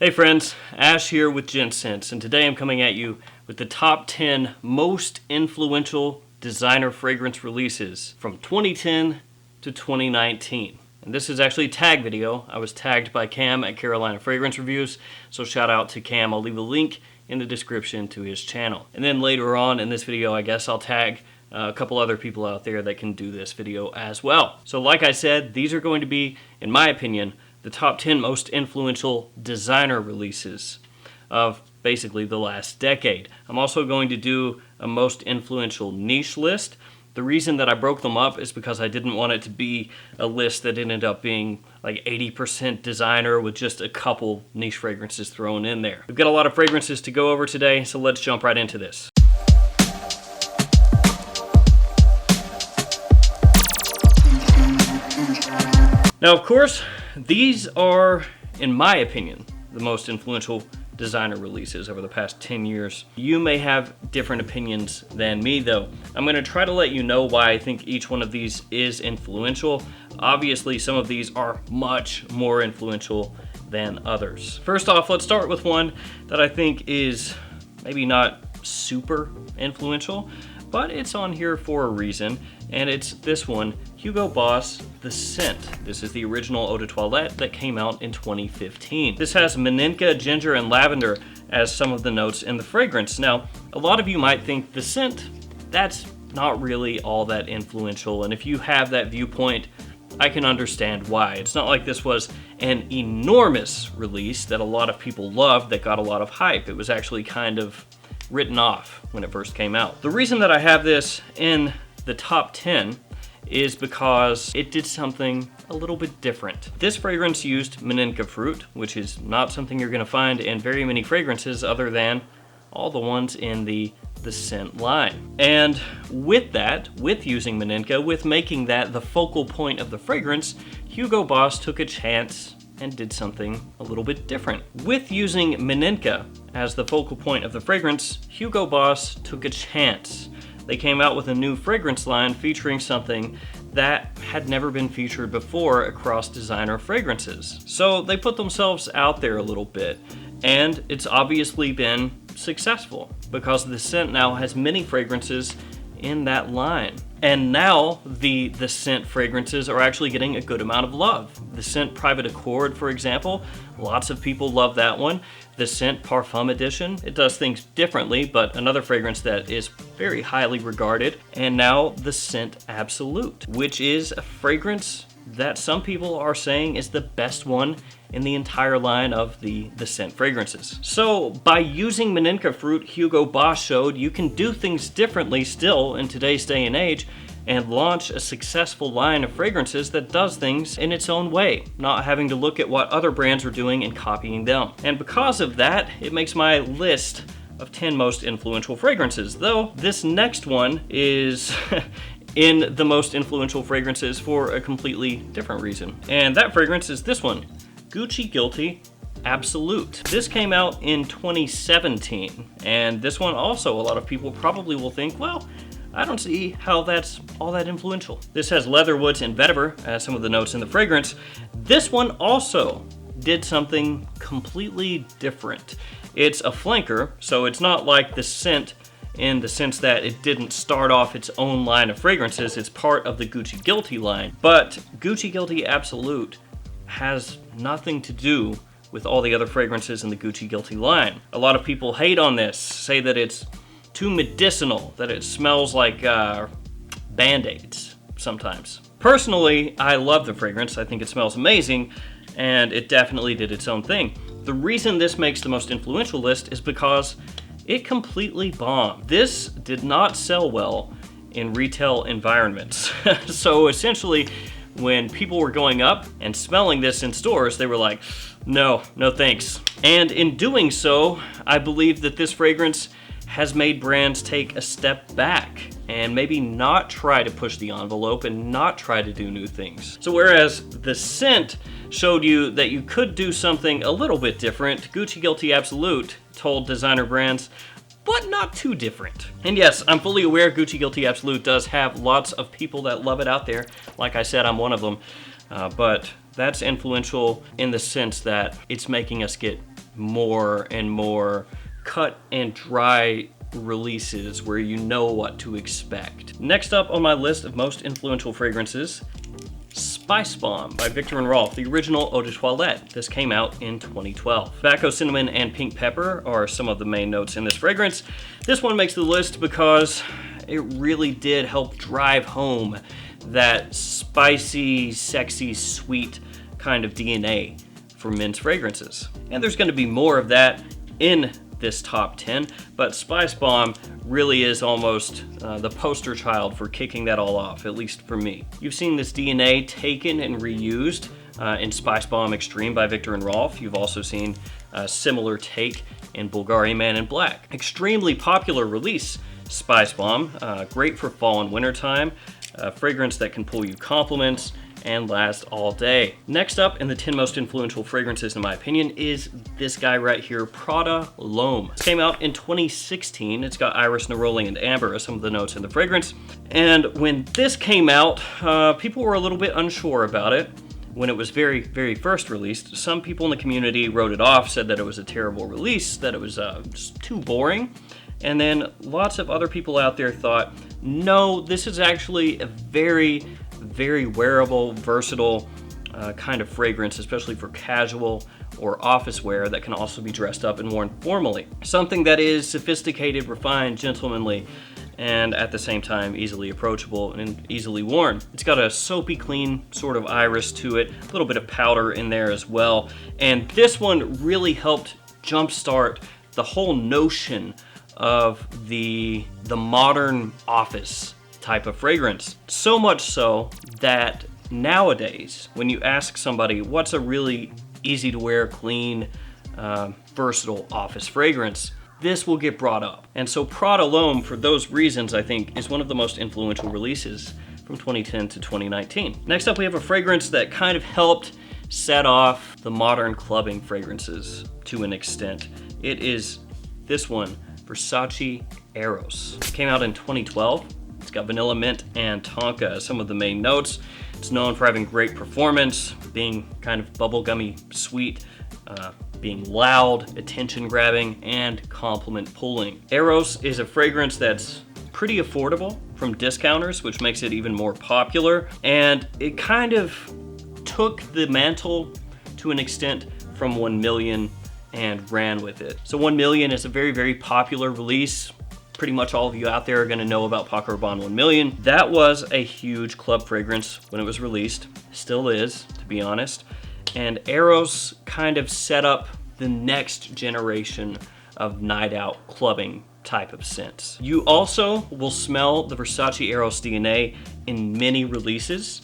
Hey friends, Ash here with Gents, and today I'm coming at you with the top 10 most influential designer fragrance releases from 2010 to 2019. And this is actually a tag video. I was tagged by Cam at Carolina Fragrance Reviews, so shout out to Cam. I'll leave a link in the description to his channel. And then later on in this video, I guess I'll tag a couple other people out there that can do this video as well. So like I said, these are going to be, in my opinion, the top 10 most influential designer releases of basically the last decade. I'm also going to do a most influential niche list. The reason that I broke them up is because I didn't want it to be a list that ended up being like 80% designer with just a couple niche fragrances thrown in there. We've got a lot of fragrances to go over today, so let's jump right into this. Now, of course, these are, in my opinion, the most influential designer releases over the past 10 years. You may have different opinions than me, though. I'm going to try to let you know why I think each one of these is influential. Obviously, some of these are much more influential than others. First off, let's start with one that I think is maybe not super influential, but it's on here for a reason, and it's this one, Hugo Boss The Scent. This is the original Eau de Toilette that came out in 2015. This has Meninka, ginger, and lavender as some of the notes in the fragrance. Now, a lot of you might think the scent, that's not really all that influential, and if you have that viewpoint, I can understand why. It's not like this was an enormous release that a lot of people loved that got a lot of hype. It was actually kind of written off when it first came out. The reason that I have this in the top 10 is because it did something a little bit different. This fragrance used Meninka fruit, which is not something you're gonna find in very many fragrances other than all the ones in the scent line. And with that, with using Meninka, with making that the focal point of the fragrance, Hugo Boss took a chance and did something a little bit different. With using Meninka as the focal point of the fragrance, Hugo Boss took a chance. They came out with a new fragrance line featuring something that had never been featured before across designer fragrances. So they put themselves out there a little bit, and it's obviously been successful because the scent now has many fragrances in that line. And now the scent fragrances are actually getting a good amount of love. The scent Private Accord, for example, lots of people love that one. The scent Parfum edition, it does things differently, but another fragrance that is very highly regarded. And now the scent Absolute, which is a fragrance that some people are saying is the best one in the entire line of the scent fragrances. So by using Meninka fruit, Hugo Boss showed you can do things differently still in today's day and age and launch a successful line of fragrances that does things in its own way, not having to look at what other brands are doing and copying them. And because of that, it makes my list of 10 most influential fragrances, though this next one is in the most influential fragrances for a completely different reason. And that fragrance is this one, Gucci Guilty Absolute. This came out in 2017, and this one also a lot of people probably will think, well, I don't see how that's all that influential. This has leatherwoods and vetiver as some of the notes in the fragrance. This one also did something completely different. It's a flanker, so it's not like the scent in the sense that it didn't start off its own line of fragrances. It's part of the Gucci Guilty line. But Gucci Guilty Absolute has nothing to do with all the other fragrances in the Gucci Guilty line. A lot of people hate on this, say that it's too medicinal, that it smells like Band-Aids sometimes. Personally, I love the fragrance. I think it smells amazing, and it definitely did its own thing. The reason this makes the most influential list is because it completely bombed. This did not sell well in retail environments. So essentially, when people were going up and smelling this in stores, they were like, no thanks. And in doing so, I believe that this fragrance has made brands take a step back and maybe not try to push the envelope and not try to do new things. So whereas the scent showed you that you could do something a little bit different, Gucci Guilty Absolute told designer brands, but not too different. And yes, I'm fully aware Gucci Guilty Absolute does have lots of people that love it out there. Like I said, I'm one of them. But that's influential in the sense that it's making us get more and more cut and dry releases where you know what to expect. Next up on my list of most influential fragrances, Spicebomb by Viktor and Rolf, the original eau de toilette. This came out in 2012. Tobacco, cinnamon, and pink pepper are some of the main notes in this fragrance. This one makes the list because it really did help drive home that spicy, sexy, sweet kind of DNA for men's fragrances. And there's going to be more of that in this top 10, but Spicebomb really is almost the poster child for kicking that all off, at least for me. You've seen this DNA taken and reused in Spicebomb Extreme by Viktor and Rolf. You've also seen a similar take in Bulgari Man in Black. Extremely popular release, Spicebomb, great for fall and winter time, a fragrance that can pull you compliments and last all day. Next up in the 10 most influential fragrances in my opinion is this guy right here, Prada L'Homme. This came out in 2016. It's got iris, neroli, and amber as some of the notes in the fragrance. And when this came out, people were a little bit unsure about it. When it was very first released, some people in the community wrote it off, said that it was a terrible release, that it was just too boring. And then lots of other people out there thought, no, this is actually a very wearable, versatile kind of fragrance, especially for casual or office wear that can also be dressed up and worn formally. Something that is sophisticated, refined, gentlemanly, and at the same time easily approachable and easily worn. It's got a soapy clean sort of iris to it, a little bit of powder in there as well. And this one really helped jumpstart the whole notion of the modern office type of fragrance. So much so that nowadays, when you ask somebody what's a really easy to wear, clean, versatile office fragrance, this will get brought up. And so Prada L'Homme, for those reasons, I think is one of the most influential releases from 2010 to 2019. Next up, we have a fragrance that kind of helped set off the modern clubbing fragrances to an extent. It is this one, Versace Eros. It came out in 2012. It's got vanilla, mint, and tonka as some of the main notes. It's known for having great performance, being kind of bubblegummy sweet, being loud, attention-grabbing, and compliment pulling. Eros is a fragrance that's pretty affordable from discounters, which makes it even more popular. And it kind of took the mantle to an extent from 1 Million and ran with it. So 1 Million is a very popular release. Pretty much all of you out there are gonna know about Paco Rabanne 1 Million. That was a huge club fragrance when it was released. Still is, to be honest. And Eros kind of set up the next generation of night out clubbing type of scents. You also will smell the Versace Eros DNA in many releases.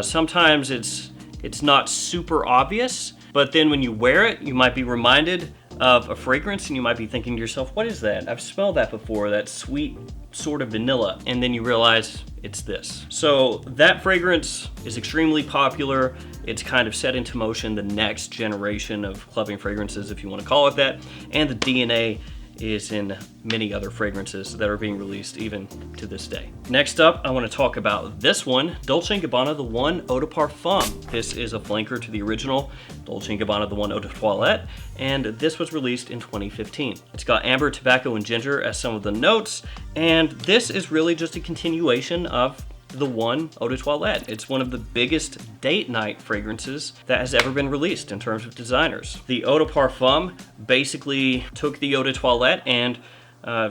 Sometimes it's not super obvious, but then when you wear it, you might be reminded of a fragrance and you might be thinking to yourself, what is that? I've smelled that before, that sweet sort of vanilla. And then you realize it's this. So that fragrance is extremely popular. It's kind of set into motion the next generation of clubbing fragrances, if you want to call it that. And the DNA is in many other fragrances that are being released even to this day. Next up, I want to talk about this one, Dolce & Gabbana The One Eau de Parfum. This is a flanker to the original Dolce & Gabbana The One Eau de Toilette, and this was released in 2015. It's got amber, tobacco, and ginger as some of the notes, and this is really just a continuation of The One Eau de Toilette. It's one of the biggest date night fragrances that has ever been released in terms of designers. The Eau de Parfum basically took the Eau de Toilette and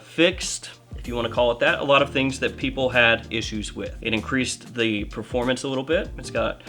fixed, if you want to call it that, a lot of things that people had issues with. It increased the performance a little bit. It's got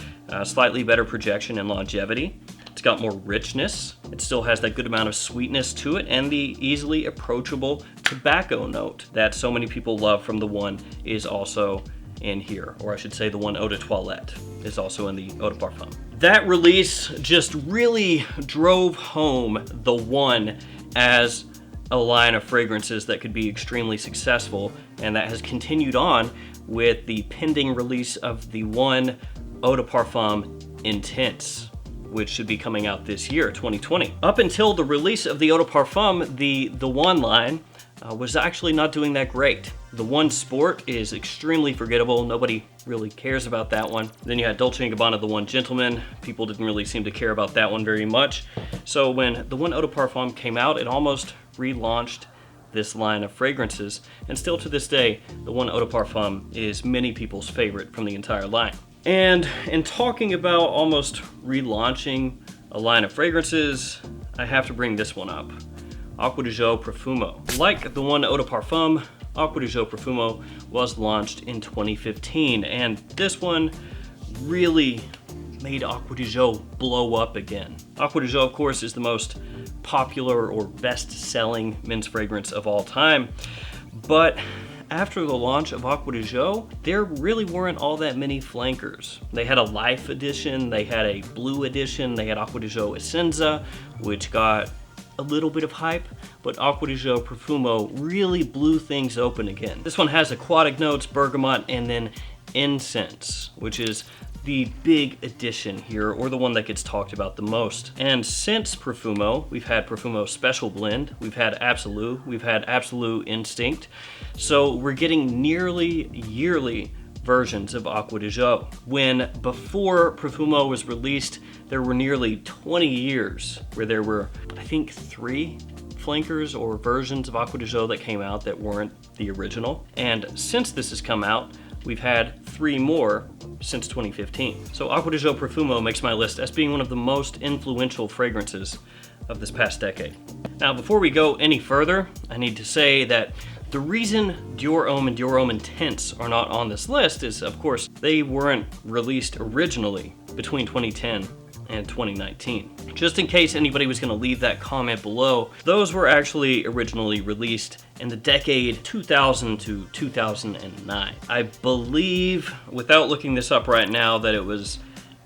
slightly better projection and longevity. It's got more richness. It still has that good amount of sweetness to it, and the easily approachable tobacco note that so many people love from The One is also in here, or I should say The One Eau de Toilette is also in the Eau de Parfum. That release just really drove home The One as a line of fragrances that could be extremely successful, and that has continued on with the pending release of The One Eau de Parfum Intense, which should be coming out this year, 2020. Up until the release of the Eau de Parfum, the One line was actually not doing that great. The One Sport is extremely forgettable. Nobody really cares about that one. Then you had Dolce & Gabbana The One Gentleman. People didn't really seem to care about that one very much. So when the One Eau de Parfum came out, it almost relaunched this line of fragrances. And still to this day, the One Eau de Parfum is many people's favorite from the entire line. And in talking about almost relaunching a line of fragrances, I have to bring this one up. Acqua di Gio Profumo. Like the One Eau de Parfum, Acqua di Gio Profumo was launched in 2015, and this one really made Acqua di Gio blow up again. Acqua di Gio, of course, is the most popular or best-selling men's fragrance of all time, but after the launch of Acqua di Gio, there really weren't all that many flankers. They had a Life edition, they had a Blue edition, they had Acqua di Gio Essenza, which got a little bit of hype, but Acqua di Gio Profumo really blew things open again. This one has aquatic notes, bergamot, and then incense, which is the big addition here, or the one that gets talked about the most. And since Profumo, we've had Profumo Special Blend, we've had Absolute, we've had Absolute Instinct, so we're getting nearly yearly versions of Acqua di Gio. When before Profumo was released, there were nearly 20 years where there were, I think, 3 flankers or versions of Acqua di Gio that came out that weren't the original. And since this has come out, we've had 3 more since 2015. So Acqua di Gio Profumo makes my list as being one of the most influential fragrances of this past decade. Now, before we go any further, I need to say that the reason Dior Homme and Dior Homme Intense are not on this list is, of course, they weren't released originally between 2010 and 2019. Just in case anybody was going to leave that comment below, those were actually originally released in the decade 2000 to 2009. I believe, without looking this up right now, that it was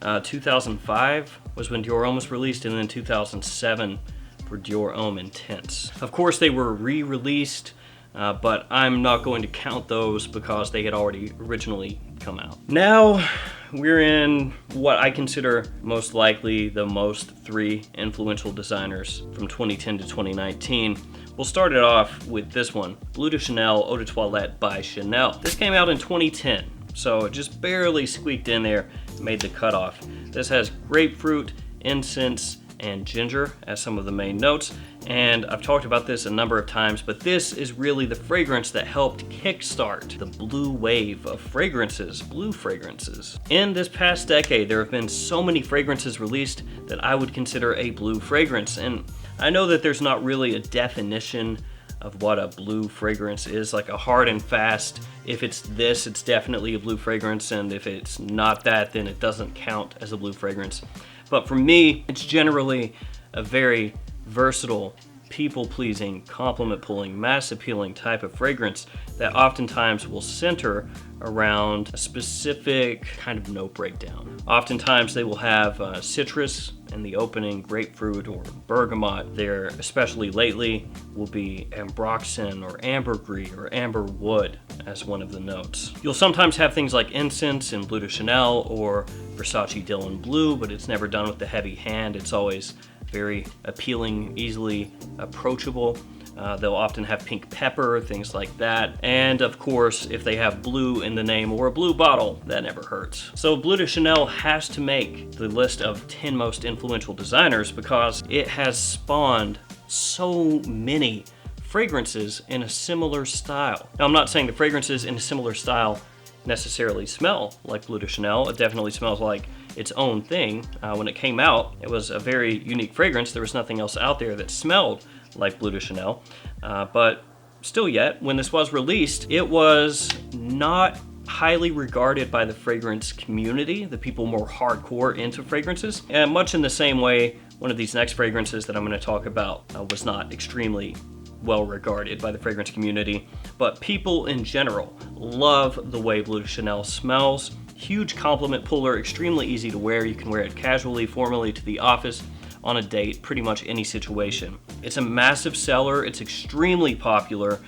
2005 was when Dior Homme was released, and then 2007 for Dior Homme Intense. Of course, they were re-released, but I'm not going to count those because they had already originally come out. Now we're in what I consider most likely the most 3 influential designers from 2010 to 2019. We'll start it off with this one, Bleu de Chanel Eau de Toilette by Chanel. This came out in 2010, so it just barely squeaked in there, made the cutoff. This has grapefruit, incense, and ginger as some of the main notes, and I've talked about this a number of times, but this is really the fragrance that helped kickstart the blue wave of fragrances, blue fragrances. In this past decade, there have been so many fragrances released that I would consider a blue fragrance, and I know that there's not really a definition of what a blue fragrance is, like a hard and fast, if it's this, it's definitely a blue fragrance, and if it's not that, then it doesn't count as a blue fragrance. But for me, it's generally a very versatile, people-pleasing, compliment-pulling, mass-appealing type of fragrance that oftentimes will center around a specific kind of note breakdown. Oftentimes they will have citrus in the opening, grapefruit or bergamot. There, especially lately, will be ambroxan or ambergris or amber wood as one of the notes. You'll sometimes have things like incense in Bleu de Chanel or Versace Dylan Blue, but it's never done with the heavy hand. It's always very appealing, easily approachable. They'll often have pink pepper, things like that. And of course, if they have blue in the name or a blue bottle, that never hurts. So Bleu de Chanel has to make the list of 10 most influential designers because it has spawned so many fragrances in a similar style. Now, I'm not saying the fragrances in a similar style necessarily smell like Bleu de Chanel. It definitely smells like its own thing. When it came out, it was a very unique fragrance. There was nothing else out there that smelled like Bleu de Chanel, but still yet, when this was released, it was not highly regarded by the fragrance community, the people more hardcore into fragrances, and much in the same way, one of these next fragrances that I'm going to talk about was not extremely well regarded by the fragrance community, but people in general love the way Bleu de Chanel smells. Huge compliment puller, extremely easy to wear. You can wear it casually, formally, to the office, on a date, pretty much any situation. It's a massive seller, it's extremely popular,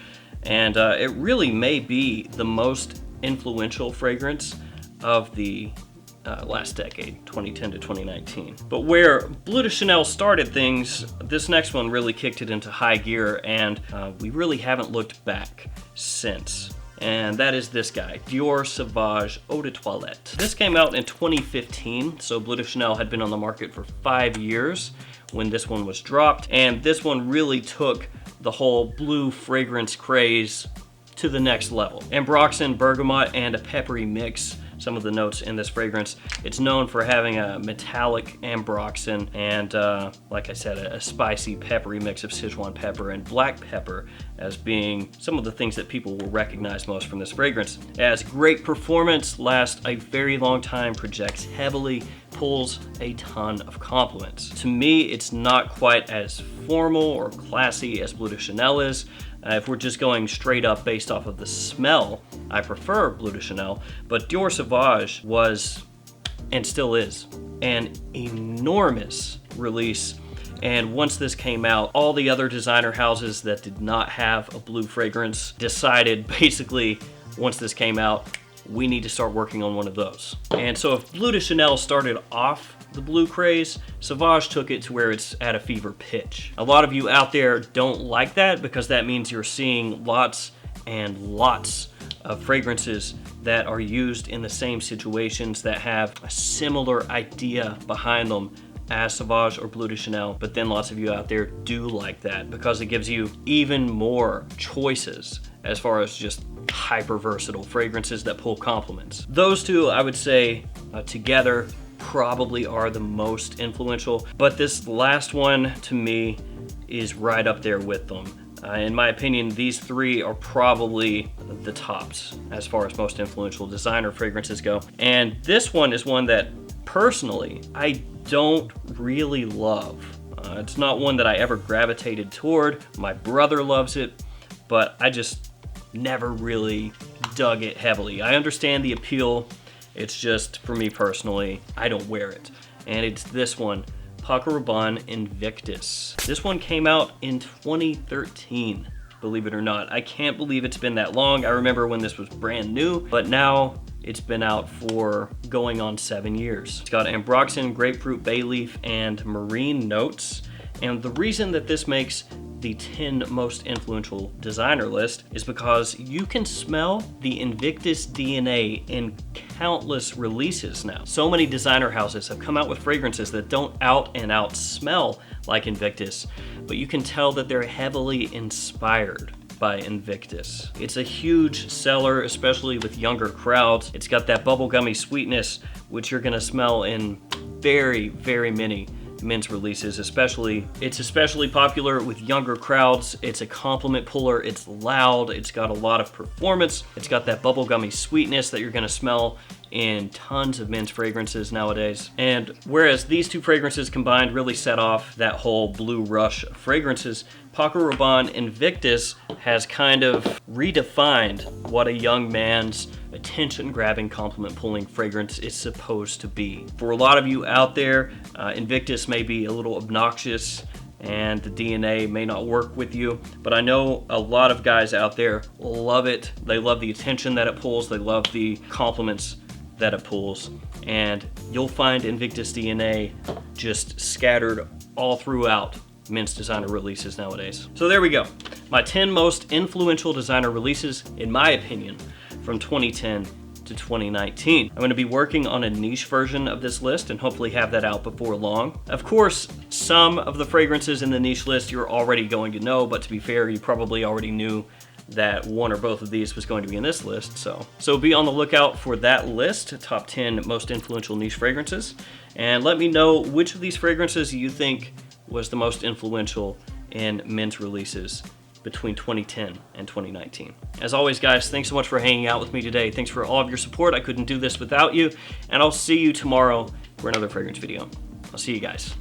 and it really may be the most influential fragrance of the last decade, 2010 to 2019. But where Bleu de Chanel started things, this next one really kicked it into high gear, and we really haven't looked back since. And that is this guy, Dior Sauvage Eau de Toilette. This came out in 2015, so Bleu de Chanel had been on the market for 5 years when this one was dropped, and this one really took the whole blue fragrance craze to the next level. Ambroxan, bergamot, and a peppery mix, some of the notes in this fragrance. It's known for having a metallic ambroxan and, like I said, a spicy peppery mix of Sichuan pepper and black pepper as being some of the things that people will recognize most from this fragrance. It has great performance, lasts a very long time, projects heavily, pulls a ton of compliments. To me, it's not quite as formal or classy as Bleu de Chanel is. If we're just going straight up based off of the smell, I prefer Bleu de Chanel, but Dior Sauvage was, and still is, an enormous release. And once this came out, all the other designer houses that did not have a blue fragrance decided basically, once this came out, we need to start working on one of those. And so if Bleu de Chanel started off the blue craze, Sauvage took it to where it's at a fever pitch. A lot of you out there don't like that because that means you're seeing lots and lots of fragrances that are used in the same situations that have a similar idea behind them as Sauvage or Bleu de Chanel, but then lots of you out there do like that because it gives you even more choices as far as just hyper versatile fragrances that pull compliments. Those two, I would say, together probably are the most influential, but this last one to me is right up there with them. In my opinion, these three are probably the tops as far as most influential designer fragrances go. And this one is one that personally I don't really love. It's not one that I ever gravitated toward. My brother loves it, but I just never really dug it heavily. I understand the appeal. It's just, for me personally, I don't wear it. And it's this one, Paco Rabanne Invictus. This one came out in 2013, believe it or not. I can't believe it's been that long. I remember when this was brand new, but now it's been out for going on 7 years. It's got ambroxan, grapefruit, bay leaf, and marine notes. And the reason that this makes the 10 most influential designer list is because you can smell the Invictus DNA in countless releases now. So many designer houses have come out with fragrances that don't out and out smell like Invictus, but you can tell that they're heavily inspired by Invictus. It's a huge seller, especially with younger crowds. It's got that bubblegummy sweetness, which you're gonna smell in very, very many men's releases. It's especially popular with younger crowds. It's a compliment puller, it's loud, it's got a lot of performance, it's got that bubblegummy sweetness that you're gonna smell in tons of men's fragrances nowadays. And whereas these two fragrances combined really set off that whole blue rush of fragrances, Paco Rabanne Invictus has kind of redefined what a young man's attention-grabbing, compliment-pulling fragrance is supposed to be. For a lot of you out there, Invictus may be a little obnoxious and the DNA may not work with you, but I know a lot of guys out there love it. They love the attention that it pulls, they love the compliments that it pulls, and you'll find Invictus DNA just scattered all throughout men's designer releases nowadays. So there we go. My 10 most influential designer releases, in my opinion, from 2010 to 2019. I'm going to be working on a niche version of this list and hopefully have that out before long. Of course, some of the fragrances in the niche list you're already going to know, but to be fair, you probably already knew that one or both of these was going to be in this list. So be on the lookout for that list, top 10 most influential niche fragrances, and let me know which of these fragrances you think was the most influential in men's releases between 2010 and 2019. As always, guys, thanks so much for hanging out with me today. Thanks for all of your support. I couldn't do this without you, and I'll see you tomorrow for another fragrance video. I'll see you guys.